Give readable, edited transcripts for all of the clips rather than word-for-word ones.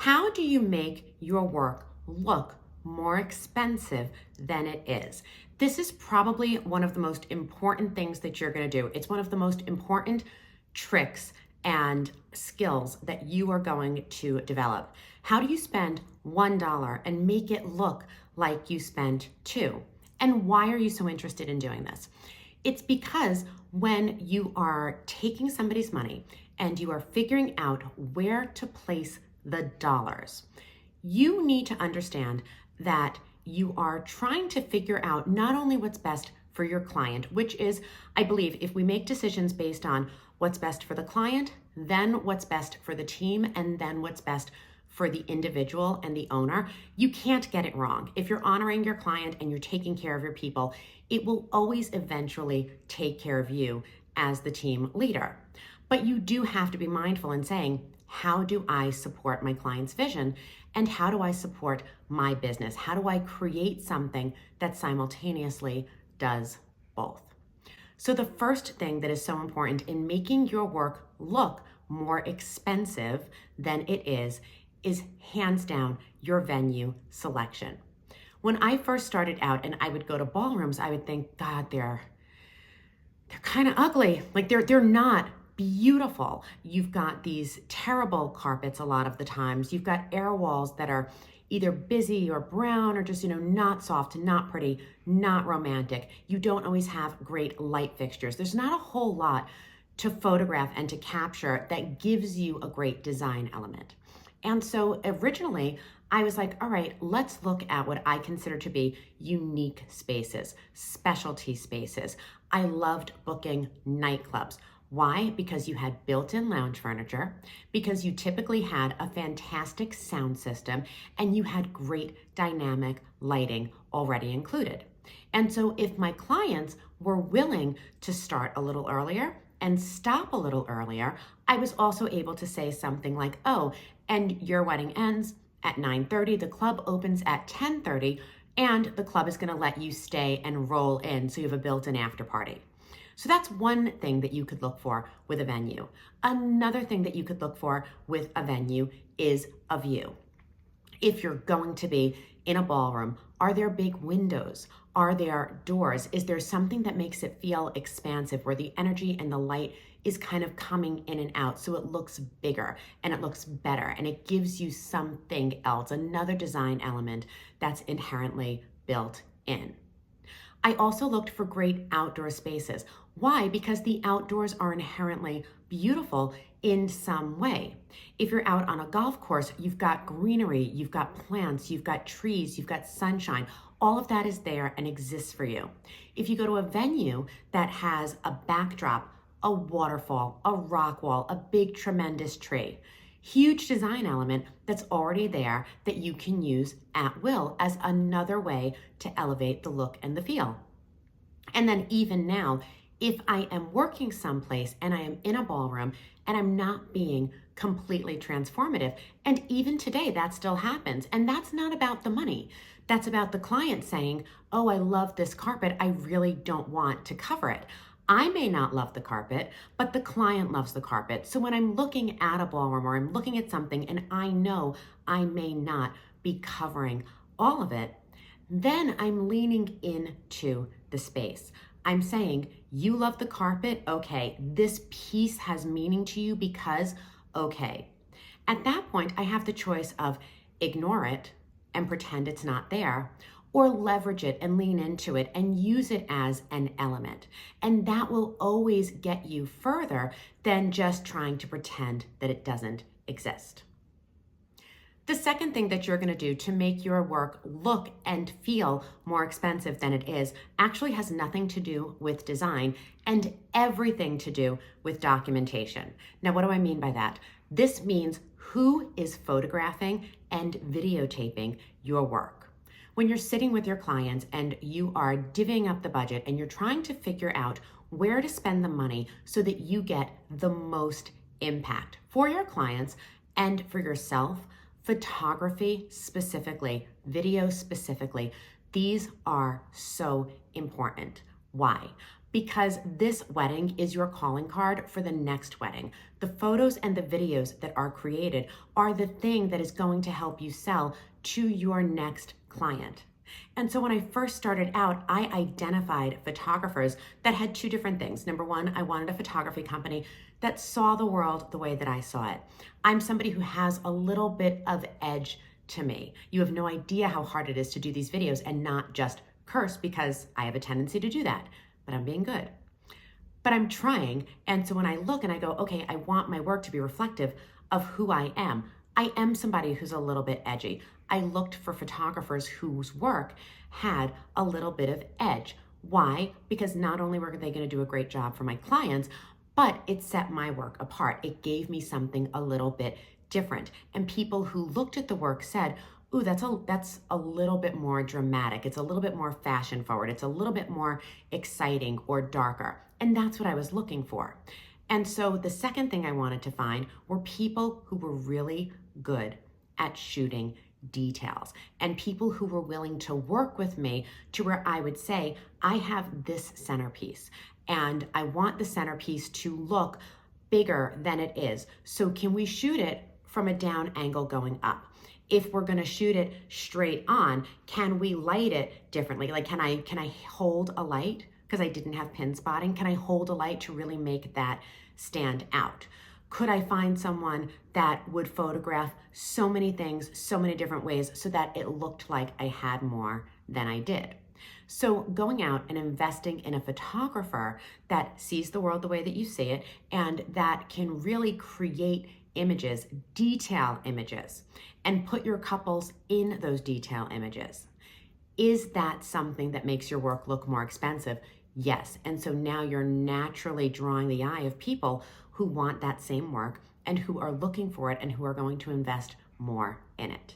How do you make your work look more expensive than it is? This is probably one of the most important things that you're going to do. It's one of the most important tricks and skills that you are going to develop. How do you spend $1 and make it look like you spent $2? And why are you so interested in doing this? It's because when you are taking somebody's money and you are figuring out where to place the dollars, you need to understand that you are trying to figure out not only what's best for your client, which is, I believe, if we make decisions based on what's best for the client, then what's best for the team, and then what's best for the individual and the owner, you can't get it wrong. If you're honoring your client and you're taking care of your people, it will always eventually take care of you as the team leader. But you do have to be mindful in saying, how do I support my client's vision? And how do I support my business? How do I create something that simultaneously does both? So the first thing that is so important in making your work look more expensive than it is hands down your venue selection. When I first started out and I would go to ballrooms, I would think, God, they're kind of ugly. Like they're not beautiful. You've got these terrible carpets a lot of the times. You've got air walls that are either busy or brown or just, not soft, not pretty, not romantic. You don't always have great light fixtures. There's not a whole lot to photograph and to capture that gives you a great design element. And so originally I was like, all right, let's look at what I consider to be unique spaces, specialty spaces. I loved booking nightclubs. Why? Because you had built-in lounge furniture, because you typically had a fantastic sound system, and you had great dynamic lighting already included. And so if my clients were willing to start a little earlier and stop a little earlier, I was also able to say something like, oh, and your wedding ends at 9:30, the club opens at 10:30, and the club is gonna let you stay and roll in, so you have a built-in after party. So that's one thing that you could look for with a venue. Another thing that you could look for with a venue is a view. If you're going to be in a ballroom, are there big windows? Are there doors? Is there something that makes it feel expansive where the energy and the light is kind of coming in and out so it looks bigger and it looks better and it gives you something else, another design element that's inherently built in. I also looked for great outdoor spaces. Why? Because the outdoors are inherently beautiful in some way. If you're out on a golf course, you've got greenery, you've got plants, you've got trees, you've got sunshine. All of that is there and exists for you. If you go to a venue that has a backdrop, a waterfall, a rock wall, a big tremendous tree, huge design element that's already there that you can use at will as another way to elevate the look and the feel. And then even now, if I am working someplace and I am in a ballroom and I'm not being completely transformative, and even today that still happens, and that's not about the money. That's about the client saying, oh, I love this carpet, I really don't want to cover it. I may not love the carpet, but the client loves the carpet. So when I'm looking at a ballroom or I'm looking at something and I know I may not be covering all of it, then I'm leaning into the space. I'm saying, you love the carpet, okay, this piece has meaning to you because, okay. At that point, I have the choice of ignore it and pretend it's not there, or leverage it and lean into it and use it as an element. And that will always get you further than just trying to pretend that it doesn't exist. The second thing that you're gonna do to make your work look and feel more expensive than it is actually has nothing to do with design and everything to do with documentation. Now, what do I mean by that? This means who is photographing and videotaping your work. When you're sitting with your clients and you are divvying up the budget and you're trying to figure out where to spend the money so that you get the most impact for your clients and for yourself, photography specifically, video specifically, these are so important. Why? because this wedding is your calling card for the next wedding. The photos and the videos that are created are the thing that is going to help you sell to your next client. And so when I first started out, I identified photographers that had two different things. Number one, I wanted a photography company that saw the world the way that I saw it. I'm somebody who has a little bit of edge to me. You have no idea how hard it is to do these videos and not just curse, because I have a tendency to do that, but I'm being good. But I'm trying. And so when I look and I go, okay, I want my work to be reflective of who I am. I am somebody who's a little bit edgy. I looked for photographers whose work had a little bit of edge. Why? Because not only were they going to do a great job for my clients, but it set my work apart. It gave me something a little bit different. And people who looked at the work said, ooh, that's a little bit more dramatic. It's a little bit more fashion forward. It's a little bit more exciting or darker. And that's what I was looking for. And so the second thing I wanted to find were people who were really good at shooting details and people who were willing to work with me to where I would say, I have this centerpiece and I want the centerpiece to look bigger than it is. So can we shoot it from a down angle going up? If we're going to shoot it straight on, can we light it differently? Like, can I hold a light? Because I didn't have pin spotting. Can I hold a light to really make that stand out? Could I find someone that would photograph so many things, so many different ways, so that it looked like I had more than I did? So going out and investing in a photographer that sees the world the way that you see it and that can really create images, detail images, and put your couples in those detail images. Is that something that makes your work look more expensive? Yes. And so now you're naturally drawing the eye of people who want that same work and who are looking for it and who are going to invest more in it.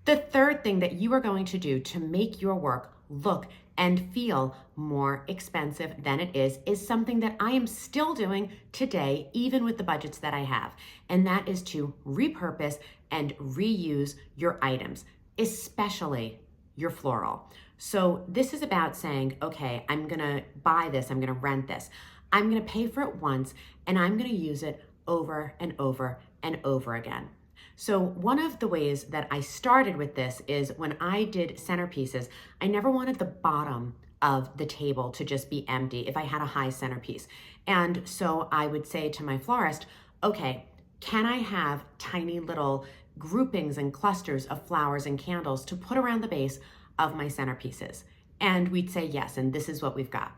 The third thing that you are going to do to make your work look and feel more expensive than it is something that I am still doing today, even with the budgets that I have. And that is to repurpose and reuse your items, especially your floral. So this is about saying, okay, I'm gonna buy this, I'm gonna rent this, I'm gonna pay for it once, and I'm gonna use it over and over and over again. So one of the ways that I started with this is when I did centerpieces, I never wanted the bottom of the table to just be empty if I had a high centerpiece. And so I would say to my florist, okay, can I have tiny little groupings and clusters of flowers and candles to put around the base of my centerpieces? And we'd say yes, and this is what we've got.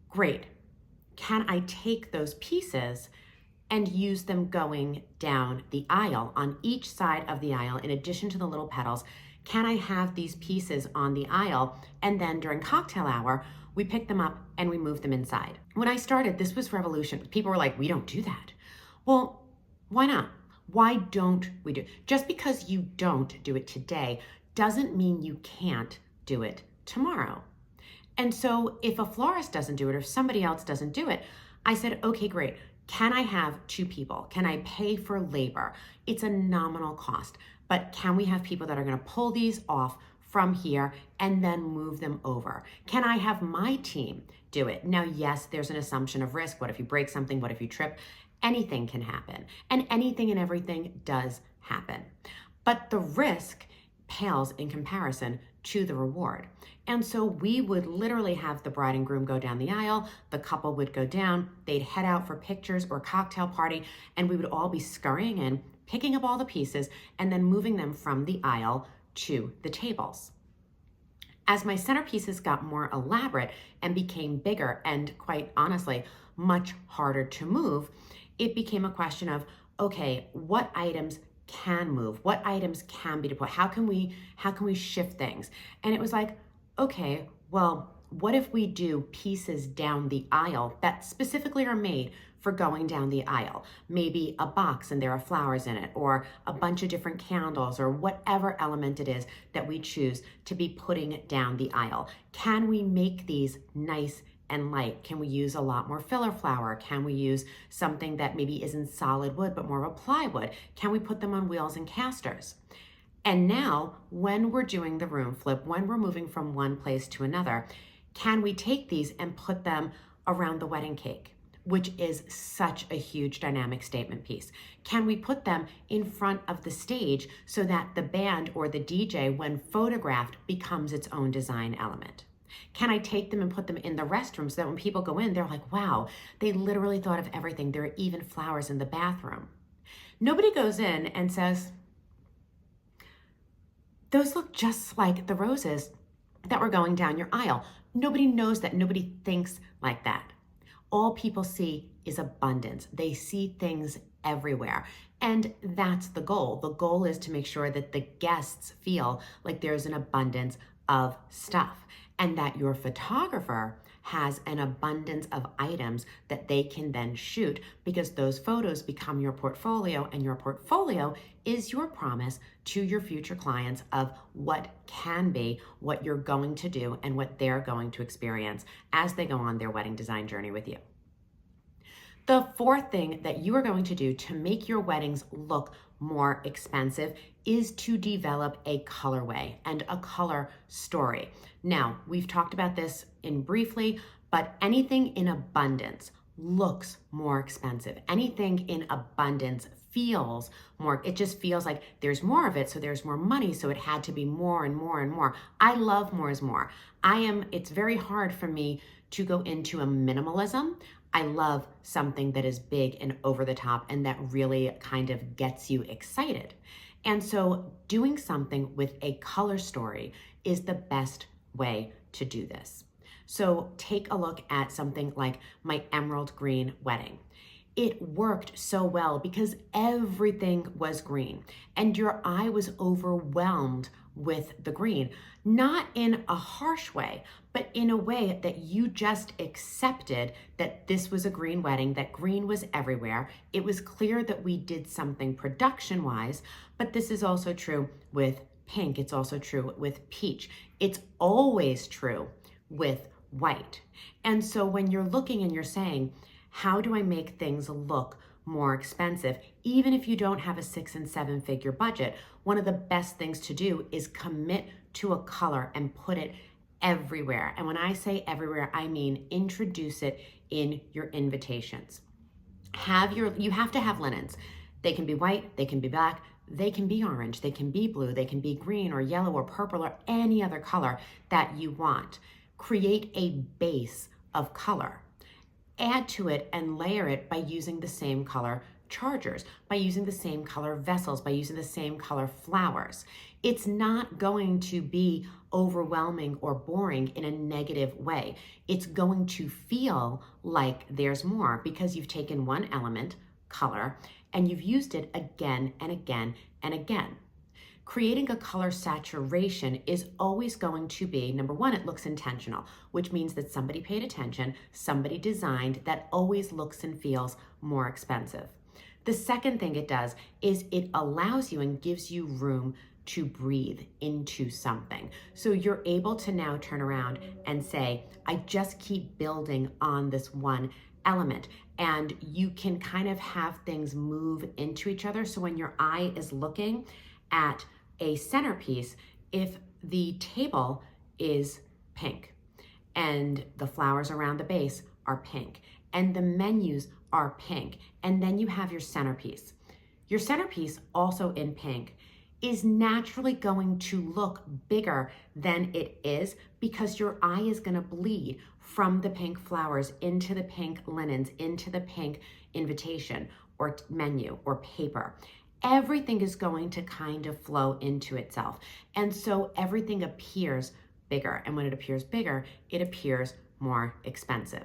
Great. Can I take those pieces and use them going down the aisle on each side of the aisle in addition to the little petals? Can I have these pieces on the aisle and then during cocktail hour, we pick them up and we move them inside? When I started, this was revolution. People were like, we don't do that. Well, why not? Why don't we do it? Just because you don't do it today doesn't mean you can't do it tomorrow. And so if a florist doesn't do it or if somebody else doesn't do it, I said, okay, great. Can I have two people? Can I pay for labor? It's a nominal cost, but can we have people that are going to pull these off from here and then move them over? Can I have my team do it? Now, yes, there's an assumption of risk. What if you break something? What if you trip? Anything can happen, and anything and everything does happen. But the risk pales in comparison to the reward. And so we would literally have the bride and groom go down the aisle, the couple would go down, they'd head out for pictures or cocktail party, and we would all be scurrying in, picking up all the pieces, and then moving them from the aisle to the tables. As my centerpieces got more elaborate and became bigger and, quite honestly, much harder to move, it became a question of, okay, what items can move? What items can be deployed? How can we shift things? And it was like, okay, well, what if we do pieces down the aisle that specifically are made for going down the aisle? Maybe a box and there are flowers in it, or a bunch of different candles, or whatever element it is that we choose to be putting down the aisle. Can we make these nice and light? Can we use a lot more filler flower? Can we use something that maybe isn't solid wood but more of a plywood? Can we put them on wheels and casters? And now when we're doing the room flip, when we're moving from one place to another, Can we take these and put them around the wedding cake, which is such a huge dynamic statement piece? Can we put them in front of the stage so that the band or the DJ, when photographed, becomes its own design element? Can I take them and put them in the restroom so that when people go in, they're like, wow, they literally thought of everything. There are even flowers in the bathroom. Nobody goes in and says, those look just like the roses that were going down your aisle. Nobody knows that. Nobody thinks like that. All people see is abundance. They see things everywhere. And that's the goal. The goal is to make sure that the guests feel like there's an abundance of stuff and that your photographer has an abundance of items that they can then shoot, because those photos become your portfolio, and your portfolio is your promise to your future clients of what can be, what you're going to do, and what they're going to experience as they go on their wedding design journey with you. The fourth thing that you are going to do to make your weddings look more expensive is to develop a colorway and a color story. Now, we've talked about this briefly, but anything in abundance looks more expensive. Anything in abundance feels more, it just feels like there's more of it, so there's more money, so it had to be more and more and more. I love more is more. It's very hard for me to go into a minimalism. I love something that is big and over the top and that really kind of gets you excited. And so doing something with a color story is the best way to do this. So take a look at something like my emerald green wedding. It worked so well because everything was green and your eye was overwhelmed with the green, not in a harsh way, but in a way that you just accepted that this was a green wedding, that green was everywhere. It was clear that we did something production-wise, but this is also true with pink. It's also true with peach. It's always true with white. And so when you're looking and you're saying, how do I make things look more expensive? Even if you don't have a 6 and 7 figure budget, one of the best things to do is commit to a color and put it everywhere. And when I say everywhere, I mean introduce it in your invitations. You have to have linens. They can be white, they can be black, they can be orange, they can be blue, they can be green or yellow or purple or any other color that you want. Create a base of color. Add to it and layer it by using the same color chargers, by using the same color vessels, by using the same color flowers. It's not going to be overwhelming or boring in a negative way. It's going to feel like there's more because you've taken one element, color, and you've used it again and again and again. Creating a color saturation is always going to be, number one, it looks intentional, which means that somebody paid attention, somebody designed, that always looks and feels more expensive. The second thing it does is it allows you and gives you room to breathe into something. So you're able to now turn around and say, I just keep building on this one element. And you can kind of have things move into each other. So when your eye is looking at a centerpiece, if the table is pink and the flowers around the base are pink and the menus are pink, and then you have your centerpiece. Your centerpiece, also in pink, is naturally going to look bigger than it is because your eye is going to bleed from the pink flowers into the pink linens, into the pink invitation or menu or paper. Everything is going to kind of flow into itself. And so everything appears bigger. And when it appears bigger, it appears more expensive.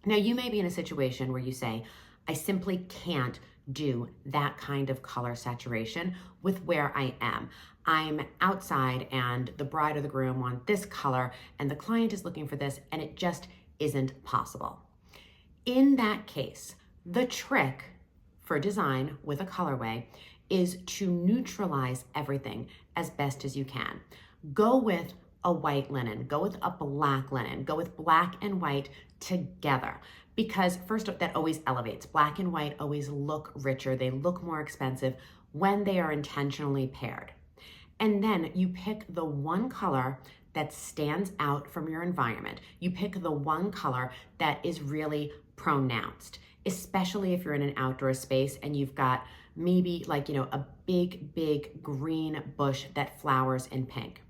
Now, you may be in a situation where you say, I simply can't do that kind of color saturation with where I am. I'm outside and the bride or the groom want this color and the client is looking for this, and it just isn't possible. In that case, the trick for design with a colorway is to neutralize everything as best as you can. Go with a white linen, go with a black linen, go with black and white together, because first that always elevates. Black and white always look richer, they look more expensive when they are intentionally paired. And then you pick the one color that stands out from your environment. You pick the one color that is really pronounced, especially if you're in an outdoor space and you've got maybe like, a big green bush that flowers in pink.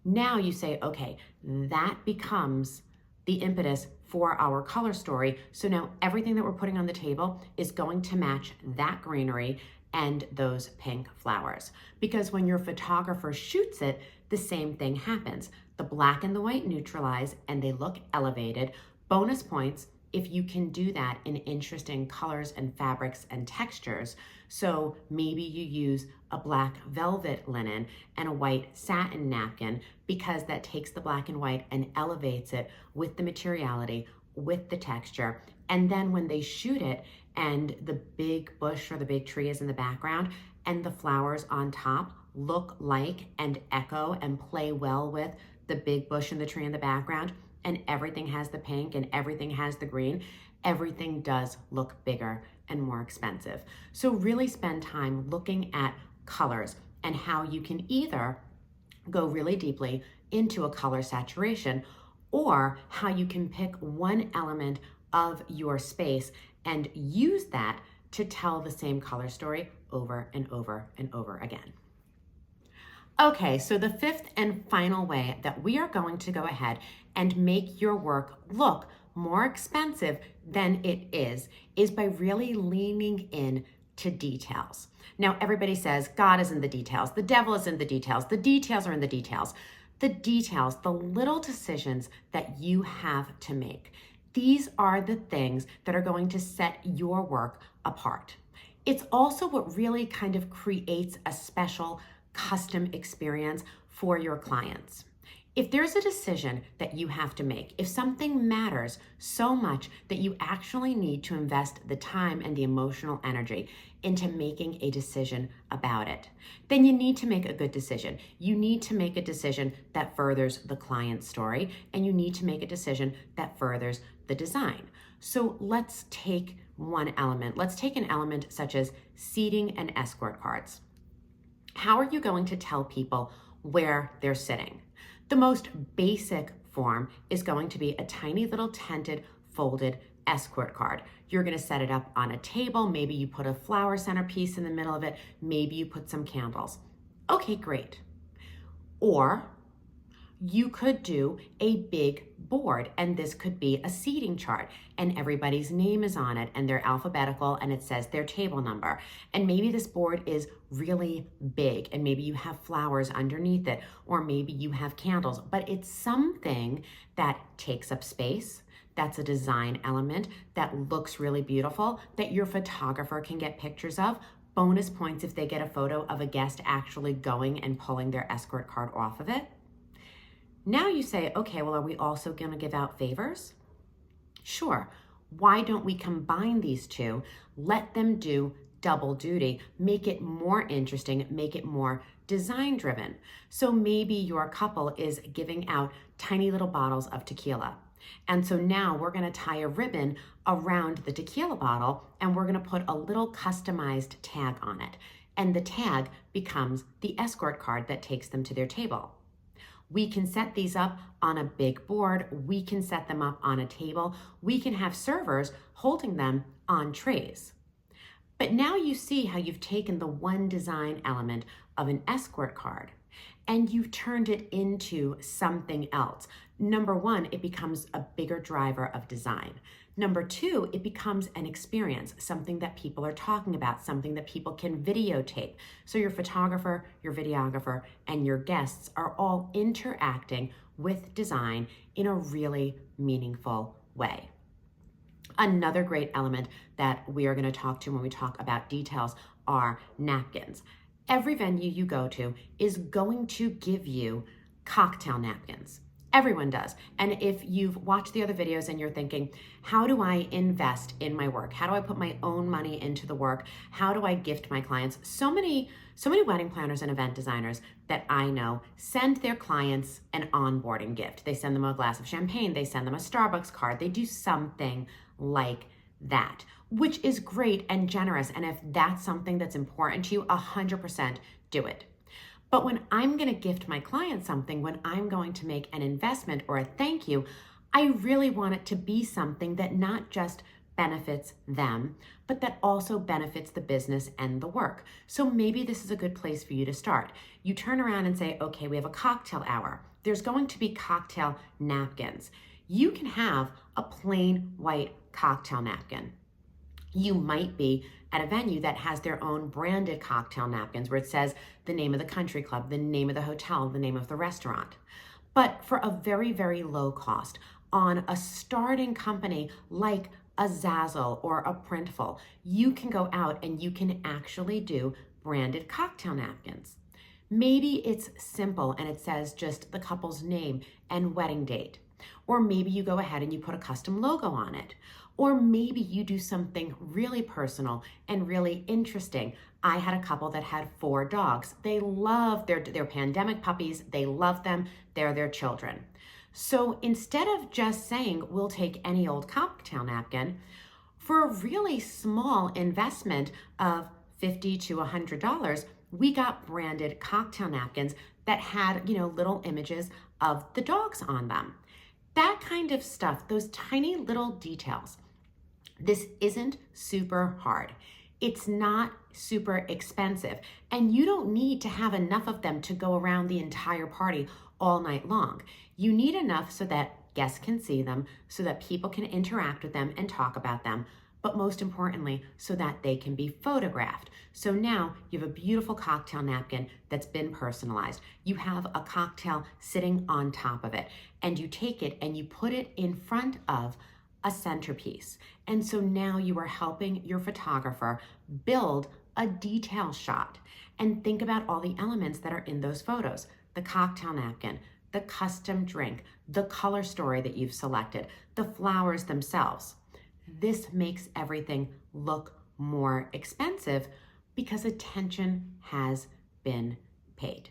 Now you say, okay, that becomes the impetus for our color story. So now everything that we're putting on the table is going to match that greenery and those pink flowers. Because when your photographer shoots it, the same thing happens. The black and the white neutralize and they look elevated. Bonus points if you can do that in interesting colors and fabrics and textures. So maybe you use a black velvet linen and a white satin napkin, because that takes the black and white and elevates it with the materiality, with the texture. And then when they shoot it and the big bush or the big tree is in the background and the flowers on top look like and echo and play well with the big bush and the tree in the background, and everything has the pink and everything has the green, everything does look bigger and more expensive. So really spend time looking at colors and how you can either go really deeply into a color saturation, or how you can pick one element of your space and use that to tell the same color story over and over and over again. Okay, so the fifth and final way that we are going to go ahead and make your work look more expensive than it is by really leaning in to details. Now, everybody says God is in the details, the devil is in the details are in the details. The details, the little decisions that you have to make, these are the things that are going to set your work apart. It's also what really kind of creates a special custom experience for your clients. If there's a decision that you have to make, if something matters so much that you actually need to invest the time and the emotional energy into making a decision about it, then you need to make a good decision. You need to make a decision that furthers the client's story, and you need to make a decision that furthers the design. So let's take one element. Let's take an element such as seating and escort cards. How are you going to tell people where they're sitting? The most basic form is going to be a tiny little tented, folded escort card. You're going to set it up on a table. Maybe you put a flower centerpiece in the middle of it. Maybe you put some candles. Okay, great. Or you could do a big board, and this could be a seating chart, and everybody's name is on it, and they're alphabetical, and it says their table number. And maybe this board is really big, and maybe you have flowers underneath it, or maybe you have candles, but it's something that takes up space, that's a design element, that looks really beautiful, that your photographer can get pictures of. Bonus points if they get a photo of a guest actually going and pulling their escort card off of it. Now you say, okay, well, are we also going to give out favors? Sure. Why don't we combine these two? Let them do double duty, make it more interesting, make it more design driven. So maybe your couple is giving out tiny little bottles of tequila. And so now we're going to tie a ribbon around the tequila bottle, and we're going to put a little customized tag on it. And the tag becomes the escort card that takes them to their table. We can set these up on a big board. We can set them up on a table. We can have servers holding them on trays. But now you see how you've taken the one design element of an escort card and you've turned it into something else. Number one, it becomes a bigger driver of design. Number two, it becomes an experience, something that people are talking about, something that people can videotape. So your photographer, your videographer, and your guests are all interacting with design in a really meaningful way. Another great element that we are going to talk to when we talk about details are napkins. Every venue you go to is going to give you cocktail napkins. Everyone does. And if you've watched the other videos and you're thinking, how do I invest in my work? How do I put my own money into the work? How do I gift my clients? So many wedding planners and event designers that I know send their clients an onboarding gift. They send them a glass of champagne. They send them a Starbucks card. They do something like that, which is great and generous. And if that's something that's important to you, 100% do it. But when I'm going to gift my client something, when I'm going to make an investment or a thank you, I really want it to be something that not just benefits them, but that also benefits the business and the work. So maybe this is a good place for you to start. You turn around and say, okay, we have a cocktail hour. There's going to be cocktail napkins. You can have a plain white cocktail napkin. You might be at a venue that has their own branded cocktail napkins where it says the name of the country club, the name of the hotel, the name of the restaurant. But for a very, very low cost on a starting company like a Zazzle or a Printful, you can go out and you can actually do branded cocktail napkins. Maybe it's simple and it says just the couple's name and wedding date. Or maybe you go ahead and you put a custom logo on it. Or maybe you do something really personal and really interesting. I had a couple that had 4 dogs. They love their pandemic puppies. They love them. They're their children. So instead of just saying, we'll take any old cocktail napkin, for a really small investment of $50 to $100, we got branded cocktail napkins that had, little images of the dogs on them. That kind of stuff, those tiny little details. This isn't super hard. It's not super expensive, and you don't need to have enough of them to go around the entire party all night long. You need enough so that guests can see them, so that people can interact with them and talk about them, but most importantly, so that they can be photographed. So now you have a beautiful cocktail napkin that's been personalized. You have a cocktail sitting on top of it, and you take it and you put it in front of a centerpiece. And so now you are helping your photographer build a detail shot. And think about all the elements that are in those photos: the cocktail napkin, the custom drink, the color story that you've selected, the flowers themselves. This makes everything look more expensive because attention has been paid.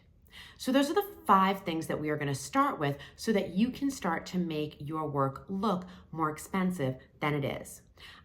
So those are the 5 things that we are going to start with so that you can start to make your work look more expensive than it is.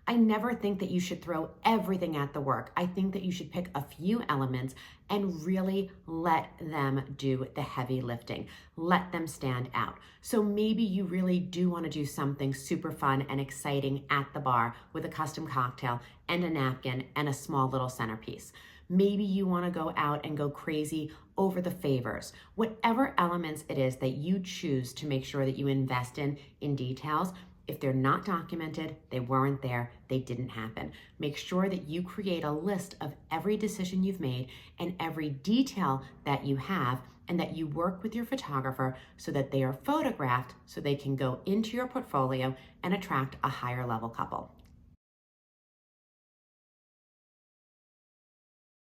I never think that you should throw everything at the work. I think that you should pick a few elements and really let them do the heavy lifting. Let them stand out. So maybe you really do want to do something super fun and exciting at the bar with a custom cocktail and a napkin and a small little centerpiece. Maybe you want to go out and go crazy over the favors. Whatever elements it is that you choose to make sure that you invest in details, if they're not documented, they weren't there, they didn't happen. Make sure that you create a list of every decision you've made and every detail that you have, and that you work with your photographer so that they are photographed so they can go into your portfolio and attract a higher level couple.